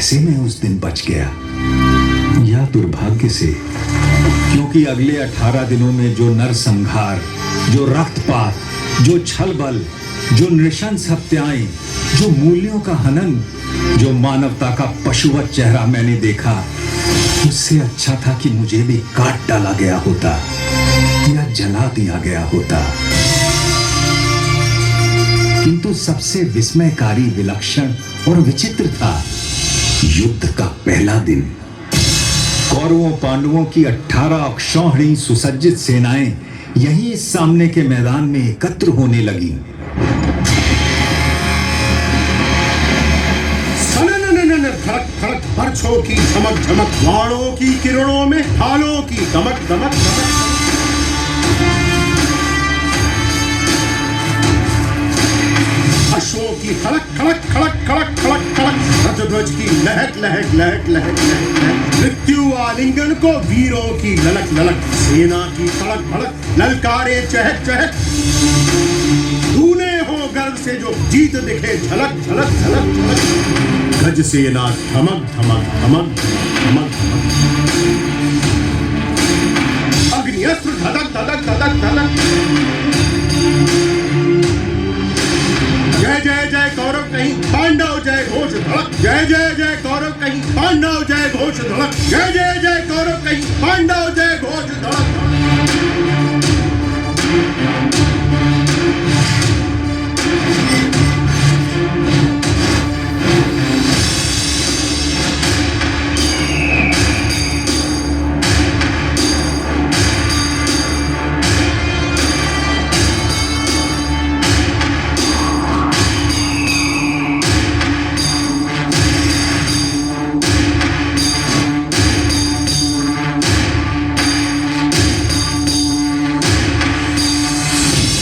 कैसे मैं उस दिन बच गया, या दुर्भाग्य से, क्योंकि अगले 18 दिनों में जो नरसंहार, जो रक्तपात, जो छलबल, जो नृशंस हत्याएं, जो मूल्यों का हनन, जो मानवता का पशुवत चेहरा मैंने देखा, उससे अच्छा था कि मुझे भी काट डाला गया होता या जला दिया गया होता। किंतु सबसे विस्मयकारी, विलक्षण और विचित्र था युद्ध का पहला दिन। कौरवों पांडवों की 18 अक्षौहिणी सुसज्जित सेनाएं यहीं इस सामने के मैदान में एकत्र होने लगी। धड़क धड़क, बरछों की झमक झमक, वाणों की किरणों में ढालों की दमक दमक दमक। अश्वों की खड़क खड़क खड़क खड़क खड़क खड़क, रजध्वज की लहक लहक लहक लहक लहक, मृत्यु आलिंगन को वीरों की ललक ललक, सेना की तड़क भड़क, ललकारे चहक चहक, तूने हो गर्व से जो जीत दिखे झलक झलक झलक झलक, गज सेना धमक धमक धमक धमक धमक, अग्निअस्त्र धधक धधक धधक धधक। जय जय जय कौरव कहीं पांडव जय घोष धड़क, जय जय जय कौरव कहीं पांडव जय घोष धड़क, जय जय जय कौरव कहीं पांडव जय घोष धड़क।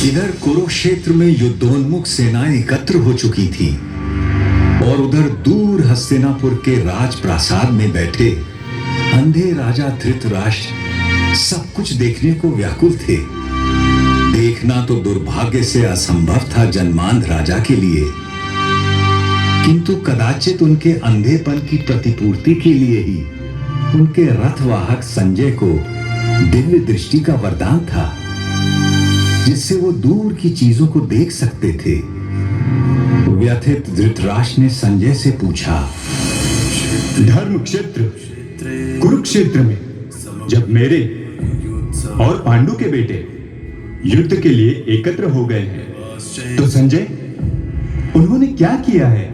इधर कुरुक्षेत्र में युद्धोन्मुख सेनाएं एकत्र हो चुकी थी और उधर दूर हस्तिनापुर के राजप्रासाद में बैठे अंधे राजा धृतराष्ट्र सब कुछ देखने को व्याकुल थे। देखना तो दुर्भाग्य से असंभव था जन्मांध राजा के लिए, किंतु कदाचित उनके अंधेपन की प्रतिपूर्ति के लिए ही उनके रथवाहक संजय को दिव्य दृष्टि का वरदान था, जिससे वो दूर की चीजों को देख सकते थे। व्यथित धृतराष्ट्र ने संजय से पूछा, धर्म क्षेत्र कुरुक्षेत्र में जब मेरे और पांडु के बेटे युद्ध के लिए एकत्र हो गए हैं, तो संजय उन्होंने क्या किया है?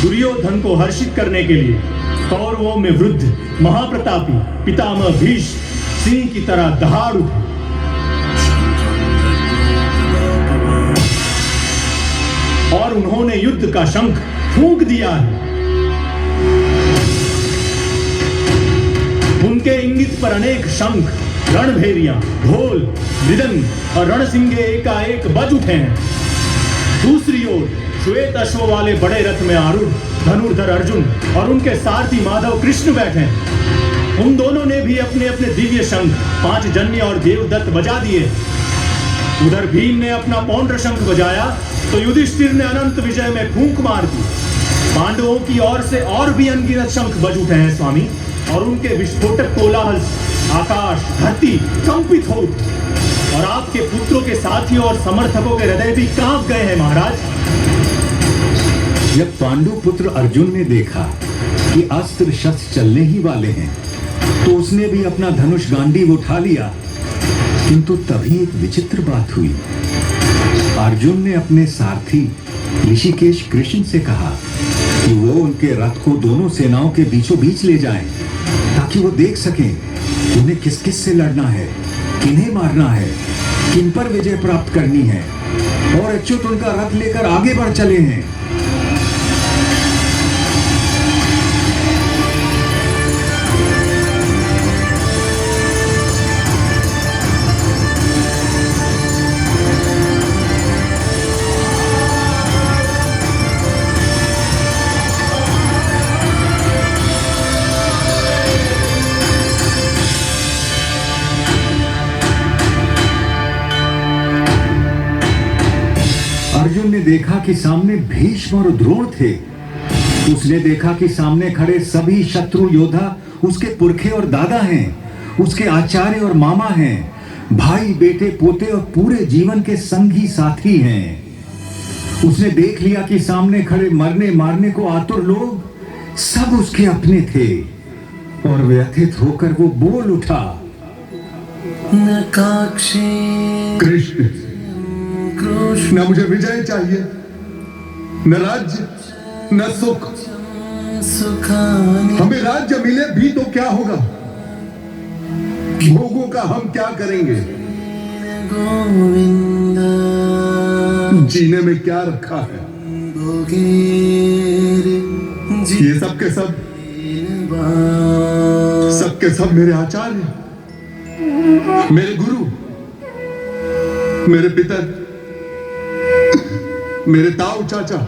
दुर्योधन को हर्षित करने के लिए कौरवों में वृद्ध महाप्रतापी पितामह भीष्म सिंह की तरह दहाड़ उठे। और उन्होंने युद्ध का शंख फूंक दिया है। उनके इंगित पर अनेक शंख, रणभेरियां, ढोल, मृदंग और रणसिंगे एकाएक बज उठे हैं। दूसरी ओर श्वेत अश्व वाले बड़े रथ में आरूढ़ धनुर्धर अर्जुन और उनके सारथी माधव कृष्ण बैठे हैं। उन दोनों ने भी अपने अपने दिव्य शंख पांचजन्य और देवदत्त बजा दिए। उधर भीम ने अपना पौंड्र शंख बजाया तो युधिष्ठिर ने अनंत विजय में फूंक मार दी। पांडवों की ओर से और भी अनगिनत शंख बज उठे हैं स्वामी, और उनके विस्फोटक कोलाहल से आकाश धरती कंपित हो उठी, और आपके पुत्रों के साथियों और समर्थकों के हृदय भी कांप गए हैं महाराज। जब पांडु पुत्र अर्जुन ने देखा कि अस्त्र शस्त्र चलने ही वाले हैं, तो उसने भी अपना धनुष गांडीव उठा लिया। किंतु तभी एक विचित्र बात हुई। अर्जुन ने अपने सारथी ऋषिकेश कृष्ण से कहा कि वो उनके रथ को दोनों सेनाओं के बीचों बीच ले जाएं, ताकि वो देख सकें उन्हें किस किस से लड़ना है, किन्हें मारना है, किन पर विजय प्राप्त करनी है, और अच्युत उनका रथ लेकर आगे बढ़ चले हैं। अर्जुन ने देखा देखा कि सामने भीष्म और द्रोण थे। उसने देखा कि सामने खड़े सभी शत्रु योद्धा उसके पुरखे और दादा हैं, उसके आचार्य और मामा हैं, भाई बेटे पोते और पूरे जीवन के संगी साथी हैं। उसने देख लिया कि सामने खड़े मरने मारने को आतुर लोग सब उसके अपने थे, और व्यथित होकर वो बोल उठा, कृष्ण, न मुझे विजय चाहिए, न राज्य, न सुख। हमें राज्य मिले भी तो क्या होगा, भोगों का हम क्या करेंगे, जीने में क्या रखा है। ये सब के सब मेरे आचार्य, मेरे गुरु, मेरे पितर, मेरे ताऊ चाचा,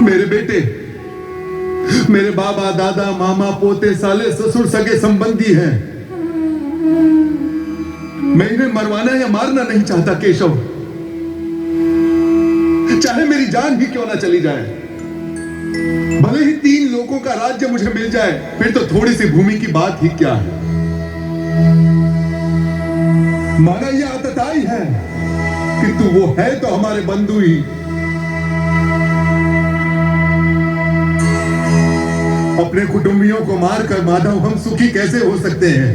मेरे बेटे, मेरे बाबा दादा मामा पोते साले ससुर सगे संबंधी हैं। मैं इन्हें मरवाना या मारना नहीं चाहता केशव, चाहे मेरी जान ही क्यों ना चली जाए। भले ही 3 लोगों का राज्य मुझे मिल जाए, फिर तो थोड़ी सी भूमि की बात ही क्या है। माना यह आतताई है कि तू वो है तो हमारे बंधु ही। अपने कुटुंबियों को मारकर माधव हम सुखी कैसे हो सकते हैं।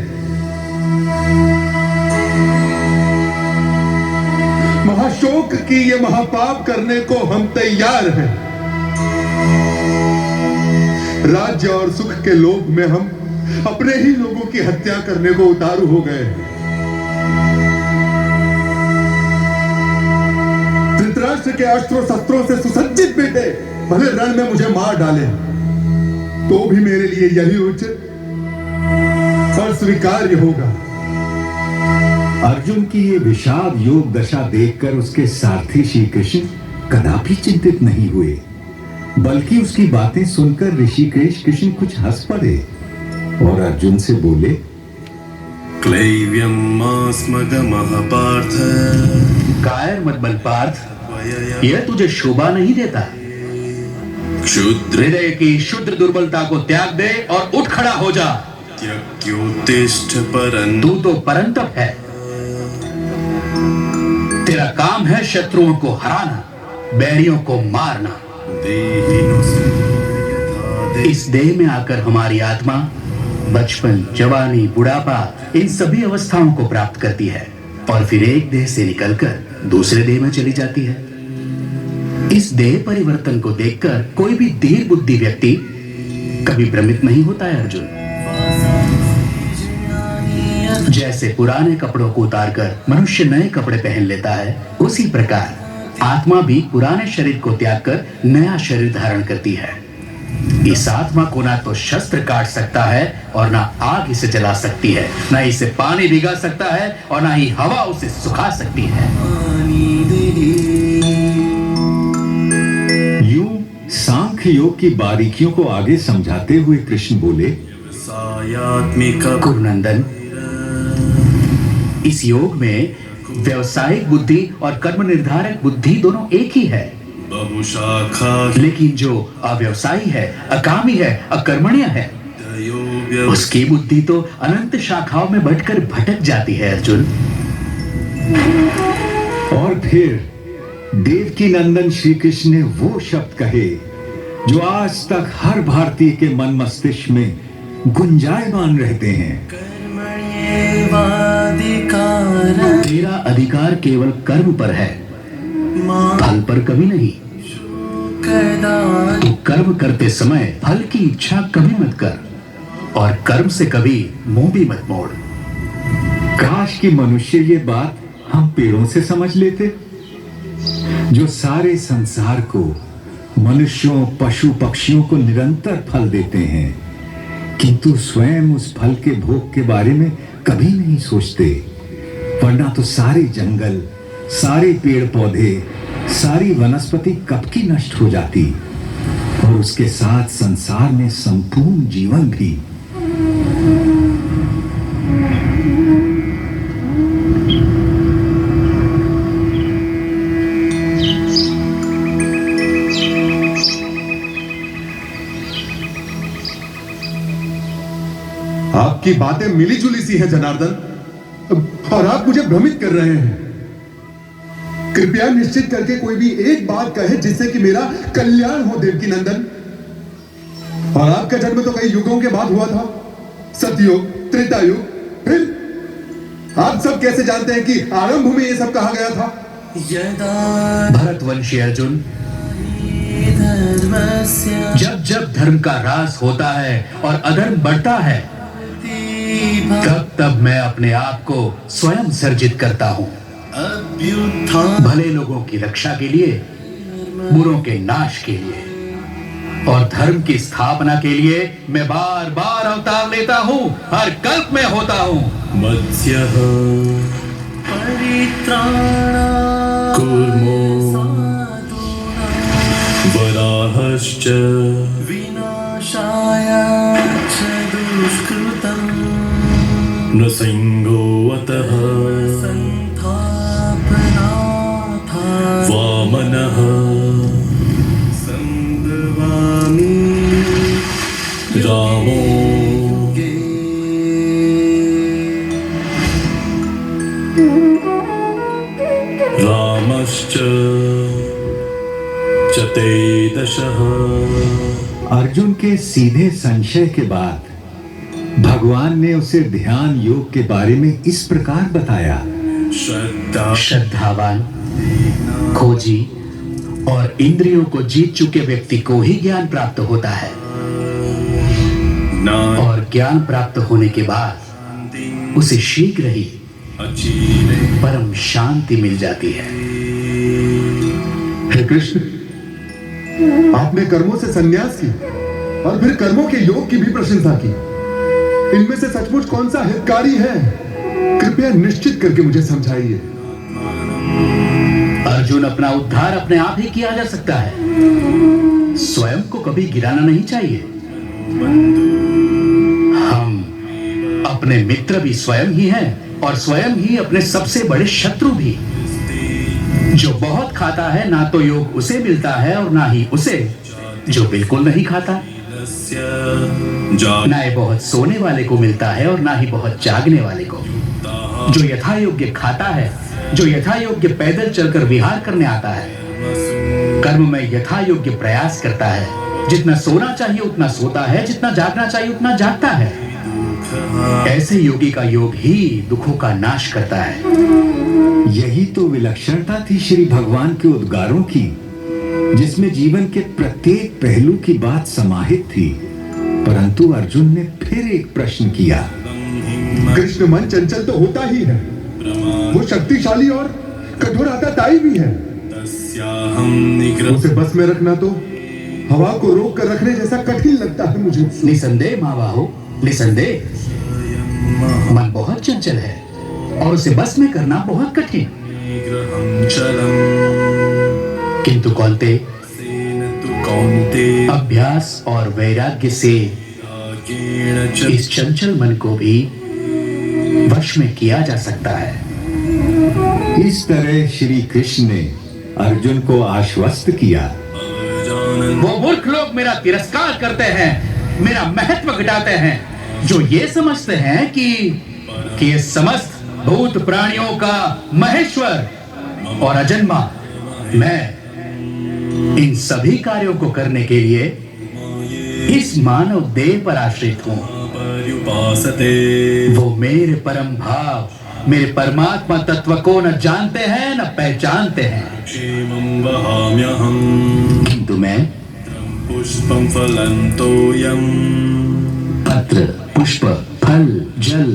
महाशोक की ये महापाप करने को हम तैयार हैं। राज्य और सुख के लोभ में हम अपने ही लोगों की हत्या करने को उतारू हो गए। धृतराष्ट्र के अस्त्रों शस्त्रों से सुसज्जित बेटे भले रण में मुझे मार डाले तो भी मेरे लिए यही उचित और स्वीकार्य होगा। अर्जुन की ये विषाद योग दशा देखकर उसके सारथी श्री कृष्ण कदापि चिंतित नहीं हुए, बल्कि उसकी बातें सुनकर ऋषिकेश कृष्ण कुछ हंस पड़े और अर्जुन से बोले, क्लैव्यं मास्मगमः पार्थ। कायर मत बन पार्थ, यह तुझे शोभा नहीं देता। क्षुद्र हृदय की शुद्र दुर्बलता को त्याग दे और उठ खड़ा हो जा। त्यक्योत्तिष्ठ परं। तू तो परंतप है, तेरा काम है शत्रुओं को हराना, बैरियों को मारना। इस देह में आकर हमारी आत्मा बचपन, जवानी, बुढ़ापा इन सभी अवस्थाओं को प्राप्त करती है और फिर एक देह से निकलकर दूसरे देह में चली जाती है। इस देह परिवर्तन को देखकर कोई भी धीर बुद्धि व्यक्ति कभी भ्रमित नहीं होता है अर्जुन। जैसे पुराने कपड़ों को उतारकर मनुष्य नए कपड़े पहन लेता है, उसी प्रकार आत्मा भी पुराने शरीर को त्याग कर नया शरीर धारण करती है। इस आत्मा को ना तो शस्त्र काट सकता है और ना आग इसे जला सकती है, ना इसे पानी भिगा सकता है और ना ही हवा उसे सुखा सकती है। यूं सांख्य योग की बारीकियों को आगे समझाते हुए कृष्ण बोले, कुरुनंदन, इस योग में व्यवसायिक बुद्धि और कर्म निर्धारक बुद्धि दोनों एक ही है। बहुशाखा लेकिन जो अव्यवसायी है, अकामी है, अकर्मण्य है, उसकी बुद्धि तो अनंत शाखाओं में बंटकर भटक जाती है अर्जुन। और फिर देवकी नंदन श्री कृष्ण ने वो शब्द कहे जो आज तक हर भारतीय के मन मस्तिष्क में गुंजायमान रहते हैं। तेरा अधिकार केवल कर्म पर है, फल पर कभी नहीं। तू कर्म करते समय फल की इच्छा कभी मत कर और कर्म से कभी मुंह भी मत मोड़। काश कि मनुष्य ये बात हम पेड़ों से समझ लेते, जो सारे संसार को, मनुष्यों, पशु पक्षियों को निरंतर फल देते हैं, किंतु स्वयं उस फल के भोग के बारे में कभी नहीं सोचते। वरना तो सारे जंगल, सारे पेड़ पौधे, सारी वनस्पति कब की नष्ट हो जाती और उसके साथ संसार में संपूर्ण जीवन भी। आपकी बातें मिली जुली सी हैं जनार्दन, और आप मुझे भ्रमित कर रहे हैं। कृपया निश्चित करके कोई भी एक बात कहे जिससे कि मेरा कल्याण हो देवकी नंदन। और आपका जन्म तो कई युगों के बाद हुआ था, सतयुग, त्रेता युग, फिर आप सब कैसे जानते हैं कि आरंभ में ये सब कहा गया था? भरतवंशी अर्जुन, जब जब धर्म का ह्रास होता है और अधर्म बढ़ता है, तब तब मैं अपने आप को स्वयं सर्जित करता हूं। भले लोगों की रक्षा के लिए, बुरों के नाश के लिए और धर्म की स्थापना के लिए मैं बार बार अवतार लेता हूं, हर कल्प में होता हूं। मत्स्यः कूर्मो वराहश्च नृसिंहो अतः वामनः संदवामि रामो रामश्च च तेदशः। अर्जुन के सीधे संशय के बाद भगवान ने उसे ध्यान योग के बारे में इस प्रकार बताया। श्रद्धावान, खोजी और इंद्रियों को जीत चुके व्यक्ति को ही ज्ञान प्राप्त होता है, और ज्ञान प्राप्त होने के बाद उसे शीघ्र ही परम शांति मिल जाती है। हे कृष्ण, आपने कर्मों से संन्यास की और फिर कर्मों के योग की भी प्रशंसा की। इनमें से सचमुच कौन सा हितकारी है? कृपया निश्चित करके मुझे समझाइए। अर्जुन, अपना उद्धार अपने आप ही किया जा सकता है, स्वयं को कभी गिराना नहीं चाहिए। हम अपने मित्र भी स्वयं ही हैं और स्वयं ही अपने सबसे बड़े शत्रु भी। जो बहुत खाता है, ना तो योग उसे मिलता है और ना ही उसे जो बिल्कुल नहीं खाता। ना ही बहुत सोने वाले को मिलता है और ना ही बहुत जागने वाले को। जो यथा योग्य खाता है, जो यथा योग्य पैदल चलकर विहार करने आता है, कर्म में यथा योग्य प्रयास करता है, जितना सोना चाहिए उतना सोता है, जितना जागना चाहिए उतना जागता है, ऐसे योगी का योग ही दुखों का नाश करता है। यही तो विलक्षणता थी श्री भगवान के उद्गारों की, जिसमें जीवन के प्रत्येक पहलू की बात समाहित थी। परंतु अर्जुन ने फिर एक प्रश्न किया। कृष्ण, मन चंचल तो होता ही है, वो शक्तिशाली और कठोर आताताई भी है। उसे बस में रखना तो हवा को रोक कर रखने जैसा कठिन लगता है मुझे। निसंदेह महाबाहो, निसंदेह मन बहुत चंचल है और उसे बस में करना बहुत कठिन। किंतु कौन्ते, अभ्यास और वैराग्य से इस चंचल मन को भी वश में किया जा सकता है। इस तरह श्री कृष्ण ने अर्जुन को आश्वस्त किया। वो मूर्ख लोग मेरा तिरस्कार करते हैं, मेरा महत्व घटाते हैं, जो ये समझते हैं कि ये समस्त भूत प्राणियों का महेश्वर और अजन्मा मैं इन सभी कार्यों को करने के लिए इस मानव देह पर आश्रित हूं। वो मेरे परम भाव, मेरे परमात्मा तत्व को न जानते हैं न पहचानते हैं। किंतु मैं पुष्पं फलं तोयं, पत्र, पुष्प, फल, जल,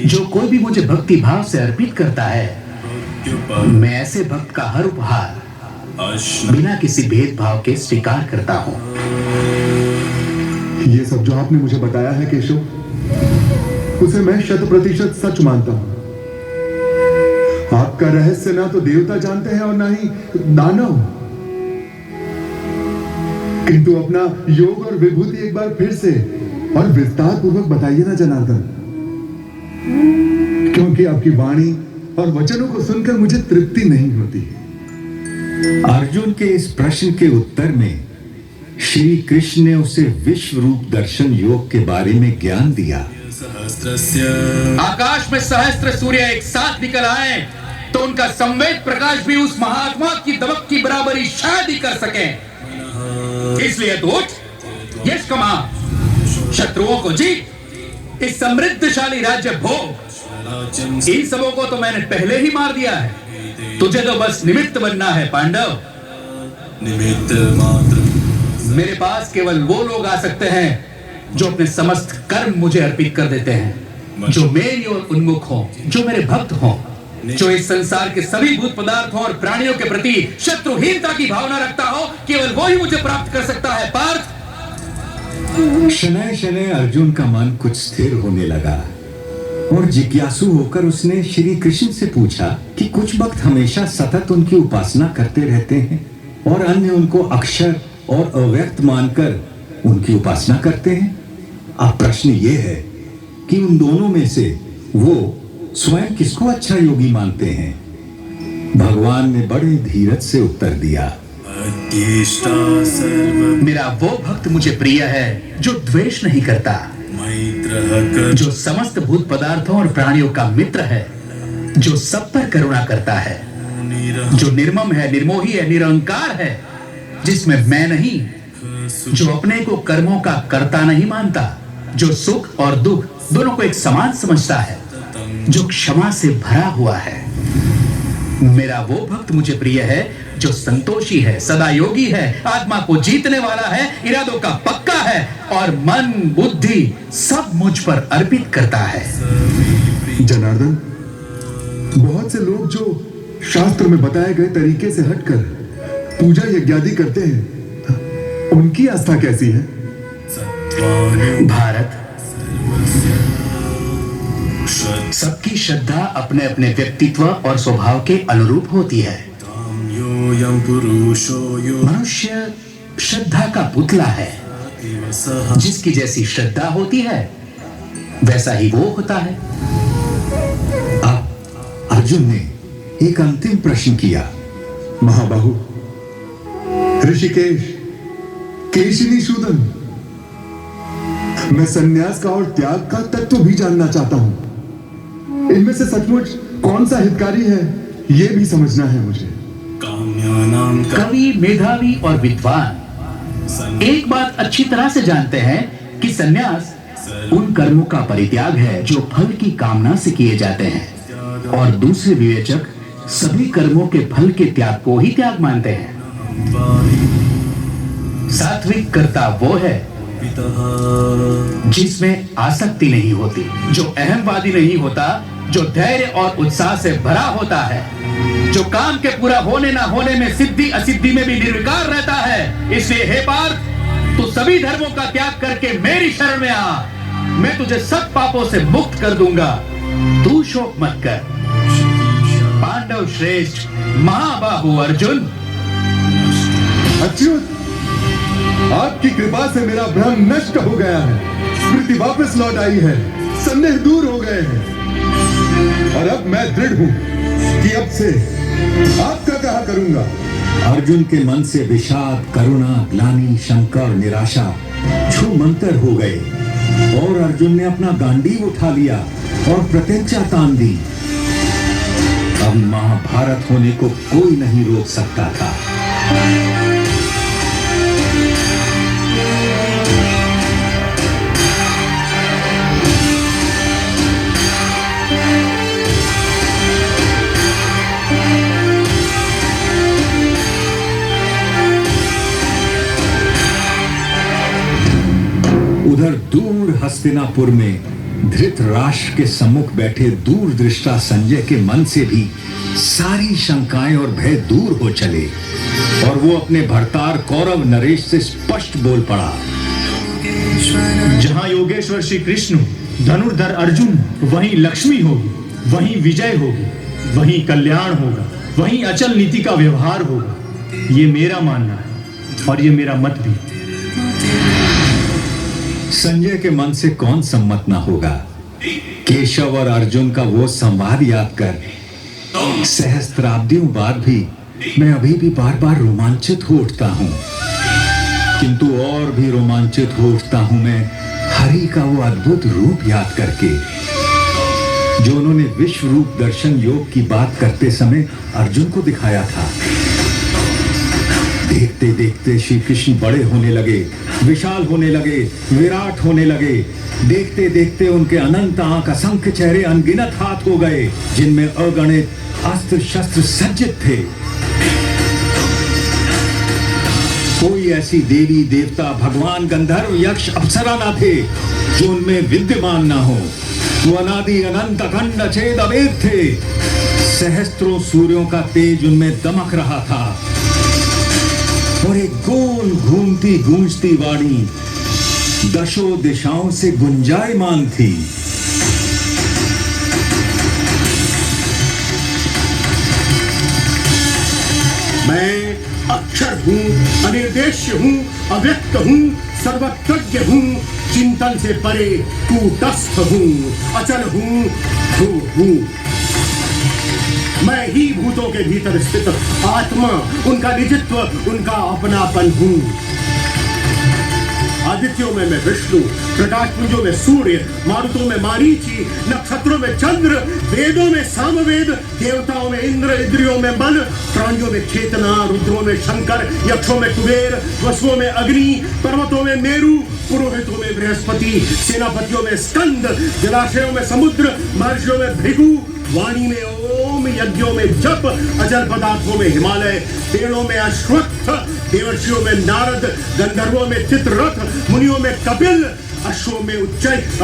जो कोई भी मुझे भक्ति भाव से अर्पित करता है, मैं ऐसे भक्त का हर उपहार बिना किसी भेदभाव के स्वीकार करता हूं। ये सब जो आपने मुझे बताया है केशव, उसे मैं 100% सच मानता हूं। आपका रहस्य ना तो देवता जानते हैं और ना ही दानव। किंतु अपना योग और विभूति एक बार फिर से और विस्तार पूर्वक बताइए ना जनार्दन, क्योंकि आपकी वाणी और वचनों को सुनकर मुझे तृप्ति नहीं होती। अर्जुन के इस प्रश्न के उत्तर में श्री कृष्ण ने उसे विश्व रूप दर्शन योग के बारे में ज्ञान दिया। सहस्रस्य आकाश में सहस्त्र सूर्य एक साथ निकल आए तो उनका संवेद प्रकाश भी उस महात्मा की दमक की बराबरी शायद ही कर सके। इसलिए तो उठ, यश कमा, शत्रुओं को जीत, इस समृद्धशाली राज्य भोग। इन सबों को तो मैंने पहले ही मार दिया है, तुझे तो बस निमित्त बनना है पांडव। निमित्त मात्र। मेरे पास केवल वो लोग आ सकते हैं जो अपने समस्त कर्म मुझे अर्पित कर देते हैं, जो मेरी ओर उन्मुख हो, जो मेरे भक्त हो, जो इस संसार के सभी भूत पदार्थों और प्राणियों के प्रति शत्रुहीनता की भावना रखता हो। केवल वो ही मुझे प्राप्त कर सकता है पार्थ। शनय शनय अर्जुन का मन कुछ स्थिर होने लगा और जिज्ञासु होकर उसने श्री कृष्ण से पूछा कि कुछ भक्त हमेशा सतत उनकी उपासना करते रहते हैं और अन्य उनको अक्षर और अव्यक्त मानकर उनकी उपासना करते हैं। अब प्रश्न ये है कि उन दोनों में से वो स्वयं किसको अच्छा योगी मानते हैं। भगवान ने बड़े धीरज से उत्तर दिया, अद्येष्टा सर्व मेरा वो भक्त मुझे प्रिय है जो द्वेष नहीं करता, मैत्रः जो समस्त भूत पदार्थों और प्राणियों का मित्र है, जो सब पर करुणा करता है, जो निर्मम है, निर्मोही है, निरहंकार है, जिसमें मैं नहीं, जो अपने को कर्मों का कर्ता नहीं मानता, जो सुख और दुख दोनों को एक समान समझता है, जो क्षमा से भरा हुआ है। मेरा वो भक्त मुझे प्रिय है जो संतोषी है, सदा योगी है, आत्मा को जीतने वाला है, इरादों का पक्का है और मन बुद्धि सब मुझ पर अर्पित करता है। जनार्दन, बहुत से लोग जो शास्त्र में बताए गए तरीके से हटकर पूजा यज्ञादि करते हैं, उनकी आस्था कैसी है? भारत, सबकी श्रद्धा अपने अपने व्यक्तित्व और स्वभाव के अनुरूप होती है। योऽयं पुरुषो यो मनुष्य श्रद्धा का पुतला है, सः जिसकी जैसी श्रद्धा होती है वैसा ही वो होता है। अब अर्जुन ने एक अंतिम प्रश्न किया, महाबाहु, ऋषिकेश, केशिनी शूदन, मैं संन्यास का और त्याग का तत्व भी जानना चाहता हूं। इनमें से सचमुच कौन सा हितकारी है, यह भी समझना है मुझे। काम्यानां कवि, मेधावी और विद्वान एक बात अच्छी तरह से जानते हैं कि संन्यास उन कर्मों का परित्याग है जो फल की कामना से किए जाते हैं, और दूसरे विवेचक सभी कर्मों के फल के त्याग को ही त्याग मानते हैं। सात्विक कर्ता वो है जिसमें आसक्ति नहीं होती, जो अहमवादी नहीं होता, जो धैर्य और उत्साह से भरा होता है, जो काम के पूरा होने ना होने में सिद्धि असिद्धि में भी निर्विकार रहता है। इसलिए हे पार्थ, तू सभी धर्मों का त्याग करके मेरी शरण में आ, मैं तुझे सब पापों से मुक्त कर दूंगा। तू शोक मत कर। पांडव श्रेष्ठ महाबाहु अर्जुन, अच्युत, आपकी कृपा से मेरा भ्रम नष्ट हो गया है, स्मृति वापस लौट आई है, संदेह दूर हो गए हैं, और अब मैं दृढ़ हूं कि अब से आपका कहा करूंगा। अर्जुन के मन से विषाद, करुणा, ग्लानि, शंका और निराशा छूमंतर हो गए और अर्जुन ने अपना गांडीव उठा लिया और प्रतिज्ञा तान दी। अब महाभारत होने को कोई नहीं रोक सकता था। उधर दूर हस्तिनापुर में धृतराष्ट्र के सम्मुख बैठे दूरदृष्टा संजय के मन से भी सारी शंकाएं और भय दूर हो चले और वो अपने भरतार कौरव नरेश से स्पष्ट बोल पड़ा, जहां योगेश्वर श्री कृष्ण, धनुर्धर अर्जुन, वहीं लक्ष्मी होगी, वहीं विजय होगी, वहीं कल्याण होगा, वहीं अचल नीति का व्यवहार होगा। ये मेरा मानना है और ये मेरा मत भी। संजय के मन से कौन सम्मत ना होगा। केशव और अर्जुन का वो संवाद याद कर सहस्त्राब्दियों बाद भी मैं अभी भी बार बार रोमांचित हो उठता हूं, किंतु और भी रोमांचित हो उठता हूं मैं हरि का वो अद्भुत रूप याद करके जो उन्होंने विश्व रूप दर्शन योग की बात करते समय अर्जुन को दिखाया था। देखते देखते श्री कृष्ण बड़े होने लगे, विशाल होने लगे, विराट होने लगे। देखते देखते उनके अनंत आंख, असंख्य चेहरे, अनगिनत हाथ हो गए जिनमें अगणित अस्त्र शस्त्र सज्जित थे। कोई ऐसी देवी देवता, भगवान, गंधर्व, यक्ष, अप्सरा ना थे जो उनमें विद्यमान ना हो। वो अनादि अनंत अखंड अछेद अभेद थे। सहस्त्रों सूर्यों का तेज उनमें दमक रहा था और एक गोल घूमती गूंजती वाणी दशों दिशाओं से गुंजायमान थी। मैं अक्षर हूँ, अनिर्देश्य हूँ, अव्यक्त हूँ, सर्वज्ञ हूँ, चिंतन से परे कूटस्थ हूँ, अचल हूँ, हूँ। मैं ही भूतों के भीतर स्थित आत्मा, उनका निजत्व, उनका अपनापन हूँ। आदित्यों में मैं विष्णु, प्रकाशपुंजों में सूर्य, मारुतों में मारीची, नक्षत्रों में चंद्र, वेदों में सामवेद, देवताओं में इंद्र, इंद्रियों में मन, प्राणियों में चेतना, रुद्रों में शंकर, यक्षों में कुबेर, वसुओं में अग्नि, पर्वतों में मेरु, पुरोहितों में बृहस्पति, सेनापतियों में स्कंद, जलाशयों में समुद्र, महर्षियों में भृगु, वाणी में ओम, यज्ञों में जप, अजल पदार्थों में हिमालय, पेड़ों में अश्वत्थ, देवर्षियों में नारद, गंधर्वों में चित्ररथ, मुनियों में कपिल, अश्वों में उच्चैः,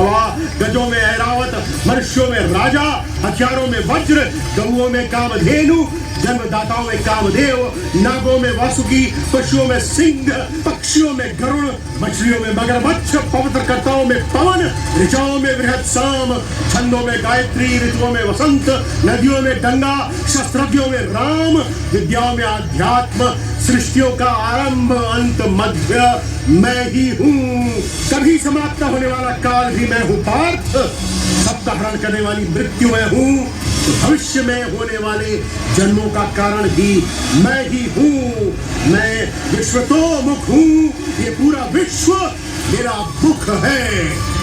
गजों में ऐरावत, मनुष्यों में राजा, हथियारों में वज्र, गौओं में कामधेनु, जन्मदाताओं में कामदेव, नागों में वासुकी, पशुओं में सिंह, पक्षियों में गरुड़, मछलियों में मगरमच्छ, पवित्रकर्ताओं में पवन, ऋचाओं में बृहत साम, छंदों में गायत्री, ऋतुओं में वसंत, नदियों में गंगा, शस्त्रज्ञों में राम, विद्याओं में आध्यात्म, सृष्टियों का आरंभ, अंत, मध्य मैं ही हूँ। कभी समाप्त न होने वाला काल भी मैं हूँ पार्थ। सबका हरण करने वाली मृत्यु मैं हूँ। तो भविष्य में होने वाले जन्मों का कारण भी मैं ही हूँ। मैं विश्वतोमुख हूँ। ये पूरा विश्व मेरा मुख है।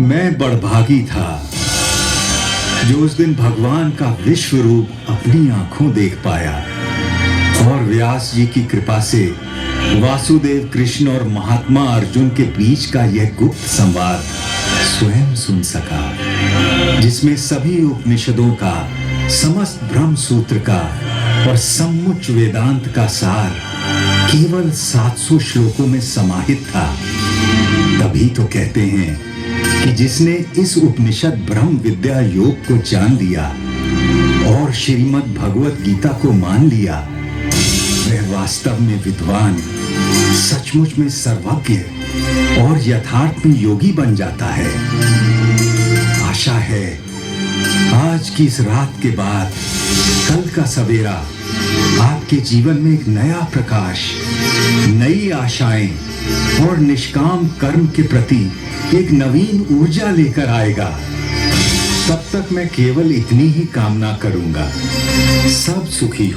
मैं बड़भागी था जो उस दिन भगवान का विश्व रूप अपनी आंखों देख पाया और व्यास जी की कृपा से वासुदेव कृष्ण और महात्मा अर्जुन के बीच का यह गुप्त संवाद स्वयं सुन सका, जिसमें सभी उपनिषदों का, समस्त ब्रह्म सूत्र का और सम्मुच वेदांत का सार केवल 700 श्लोकों में समाहित था। तभी तो कहते हैं कि जिसने इस उपनिषद ब्रह्म विद्या योग को जान लिया और श्रीमद् भगवत गीता को मान लिया, वह वास्तव में विद्वान, सचमुच में सर्वज्ञ और यथार्थ में योगी बन जाता है। आशा है आज की इस रात के बाद कल का सवेरा आपके जीवन में एक नया प्रकाश, नई आशाएं और निष्काम कर्म के प्रति एक नवीन ऊर्जा लेकर आएगा। तब तक मैं केवल इतनी ही कामना करूंगा, सब सुखी हो।